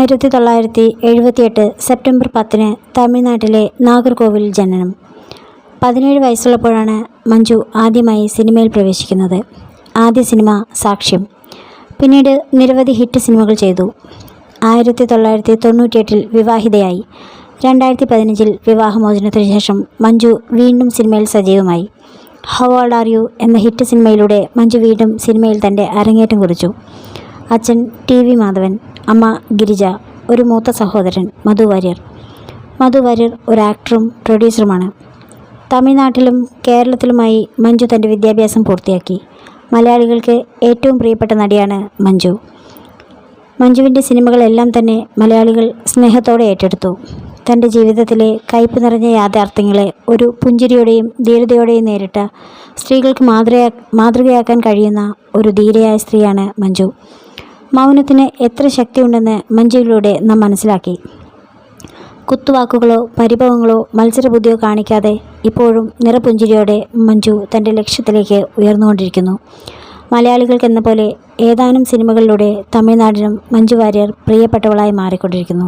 1978 September 10 തമിഴ്നാട്ടിലെ നാഗർകോവിൽ ജനനം. 17 വയസ്സുള്ളപ്പോഴാണ് മഞ്ജു ആദ്യമായി സിനിമയിൽ പ്രവേശിക്കുന്നത്. ആദ്യ സിനിമ സാക്ഷ്യം. പിന്നീട് നിരവധി ഹിറ്റ് സിനിമകൾ ചെയ്തു. 1998 വിവാഹിതയായി. 2015 വിവാഹമോചനത്തിനു ശേഷം മഞ്ജു വീണ്ടും സിനിമയിൽ സജീവമായി. ഹൗ ഓൾഡ് ആർ യു എന്ന ഹിറ്റ് സിനിമയിലൂടെ മഞ്ജു വീണ്ടും സിനിമയിൽ തൻ്റെ അരങ്ങേറ്റം കുറിച്ചു. അച്ഛൻ TV മാധവൻ, അമ്മ ഗിരിജ, ഒരു മൂത്ത സഹോദരൻ മധു വാര്യർ. മധു വാര്യർ ഒരു ആക്ടറും പ്രൊഡ്യൂസറുമാണ്. തമിഴ്നാട്ടിലും കേരളത്തിലുമായി മഞ്ജു തൻ്റെ വിദ്യാഭ്യാസം പൂർത്തിയാക്കി. മലയാളികൾക്ക് ഏറ്റവും പ്രിയപ്പെട്ട നടിയാണ് മഞ്ജു. മഞ്ജുവിൻ്റെ സിനിമകളെല്ലാം തന്നെ മലയാളികൾ സ്നേഹത്തോടെ ഏറ്റെടുത്തു. തൻ്റെ ജീവിതത്തിലെ കയ്പ് നിറഞ്ഞ യാഥാർത്ഥ്യങ്ങളെ ഒരു പുഞ്ചിരിയോടെയും ധീരതയോടെയും നേരിട്ട സ്ത്രീകൾക്ക് മാതൃകയാക്കാൻ കഴിയുന്ന ഒരു ധീരയായ സ്ത്രീയാണ് മഞ്ജു. മൗനത്തിന് എത്ര ശക്തിയുണ്ടെന്ന് മഞ്ജുവിലൂടെ നാം മനസ്സിലാക്കി. കുത്തുവാക്കുകളോ പരിഭവങ്ങളോ മത്സരബുദ്ധിയോ കാണിക്കാതെ ഇപ്പോഴും നിറപുഞ്ചിരിയോടെ മഞ്ജു തൻ്റെ ലക്ഷ്യത്തിലേക്ക് ഉയർന്നുകൊണ്ടിരിക്കുന്നു. മലയാളികൾക്കെന്ന പോലെ ഏതാനും സിനിമകളിലൂടെ തമിഴ്നാടിനും മഞ്ജു വാര്യർ പ്രിയപ്പെട്ടവളായി മാറിക്കൊണ്ടിരിക്കുന്നു.